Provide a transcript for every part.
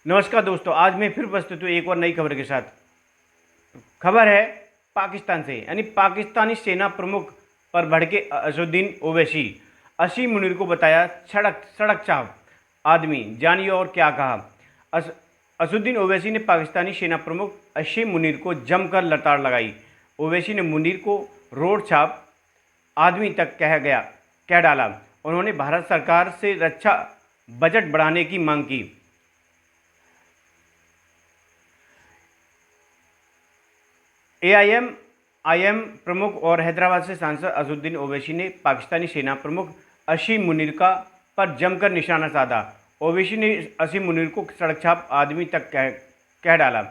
नमस्कार दोस्तों, आज मैं फिर उपस्थित हूँ एक और नई खबर के साथ। खबर है पाकिस्तान से, यानी पाकिस्तानी सेना प्रमुख पर भड़के असदुद्दीन ओवैसी। असीम मुनीर को बताया सड़क सड़क चाप आदमी, जानिए और क्या कहा। असदुद्दीन ओवैसी ने पाकिस्तानी सेना प्रमुख असीम मुनीर को जमकर लताड़ लगाई। ओवैसी ने मुनीर को रोड छाप आदमी तक कह डाला। उन्होंने भारत सरकार से रक्षा बजट बढ़ाने की मांग की। एआईएम प्रमुख और हैदराबाद से सांसद असदुद्दीन ओवैसी ने पाकिस्तानी सेना प्रमुख असीम मुनीर पर जमकर निशाना साधा। ओवैसी ने असीम मुनीर को सड़क छाप आदमी तक कह डाला।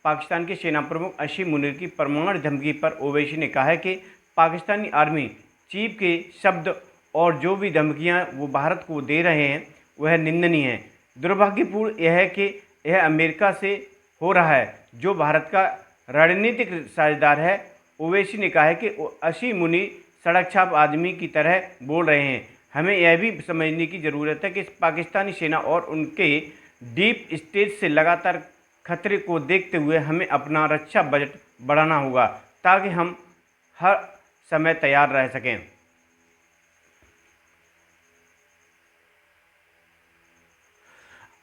पाकिस्तान के सेना प्रमुख असीम मुनीर की परमाणु धमकी पर ओवैसी ने कहा है कि पाकिस्तानी आर्मी चीफ के शब्द और जो भी धमकियां वो भारत को दे रहे हैं वह निंदनीय है। दुर्भाग्यपूर्ण यह है कि यह अमेरिका से हो रहा है, जो भारत का रणनीतिक साझेदार है। ओवैसी ने कहा है कि असीम मुनीर सड़क छाप आदमी की तरह बोल रहे हैं। हमें यह भी समझने की ज़रूरत है कि पाकिस्तानी सेना और उनके डीप स्टेट से लगातार खतरे को देखते हुए हमें अपना रक्षा बजट बढ़ाना होगा, ताकि हम हर समय तैयार रह सकें।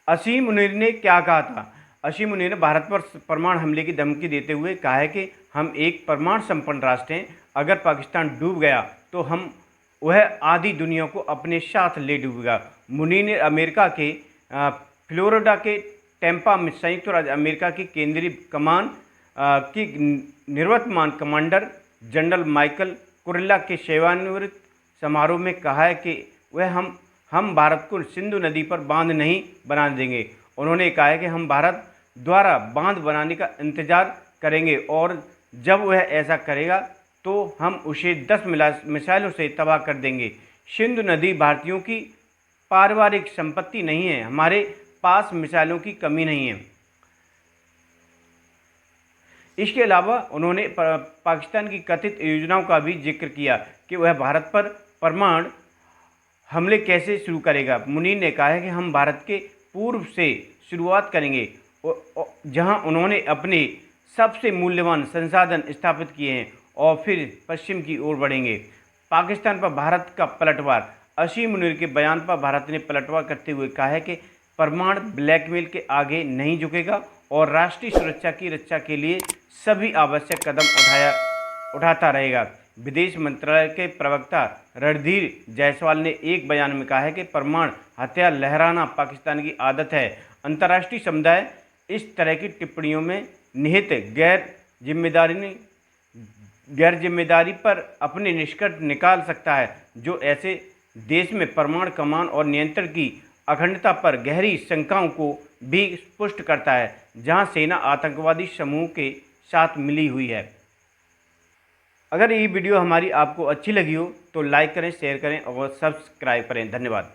असीम मुनीर ने क्या कहा था? असीम मुनीर ने भारत पर परमाणु हमले की धमकी देते हुए कहा है कि हम एक परमाणु संपन्न राष्ट्र हैं। अगर पाकिस्तान डूब गया तो वह आधी दुनिया को अपने साथ ले डूबेगा। मुनीर ने अमेरिका के फ्लोरिडा के टेम्पा में संयुक्त राज्य अमेरिका की केंद्रीय कमान की निवर्तमान कमांडर जनरल माइकल कुर्रेला के सेवानिवृत्त समारोह में कहा है कि वह हम भारत को सिंधु नदी पर बांध नहीं बनाने देंगे। उन्होंने कहा है कि हम भारत द्वारा बांध बनाने का इंतजार करेंगे और जब वह ऐसा करेगा तो हम उसे 10 मिसाइलों से तबाह कर देंगे। सिंधु नदी भारतीयों की पारिवारिक संपत्ति नहीं है। हमारे पास मिसाइलों की कमी नहीं है। इसके अलावा उन्होंने पाकिस्तान की कथित योजनाओं का भी जिक्र किया कि वह भारत पर परमाणु हमले कैसे शुरू करेगा। मुनीर ने कहा है कि हम भारत के पूर्व से शुरुआत करेंगे, जहां उन्होंने अपने सबसे मूल्यवान संसाधन स्थापित किए हैं, और फिर पश्चिम की ओर बढ़ेंगे। पाकिस्तान पर भारत का पलटवार। असीम मुनीर के बयान पर भारत ने पलटवार करते हुए कहा है कि परमाणु ब्लैकमेल के आगे नहीं झुकेगा और राष्ट्रीय सुरक्षा की रक्षा के लिए सभी आवश्यक कदम उठाता रहेगा। विदेश मंत्रालय के प्रवक्ता रणधीर जायसवाल ने एक बयान में कहा है कि परमाणु हथियार लहराना पाकिस्तान की आदत है। अंतर्राष्ट्रीय समुदाय इस तरह की टिप्पणियों में निहित गैर जिम्मेदारी पर अपने निष्कर्ष निकाल सकता है, जो ऐसे देश में परमाणु कमान और नियंत्रण की अखंडता पर गहरी शंकाओं को भी पुष्ट करता है, जहां सेना आतंकवादी समूह के साथ मिली हुई है। अगर ये वीडियो हमारी आपको अच्छी लगी हो तो लाइक करें, शेयर करें और सब्सक्राइब करें। धन्यवाद।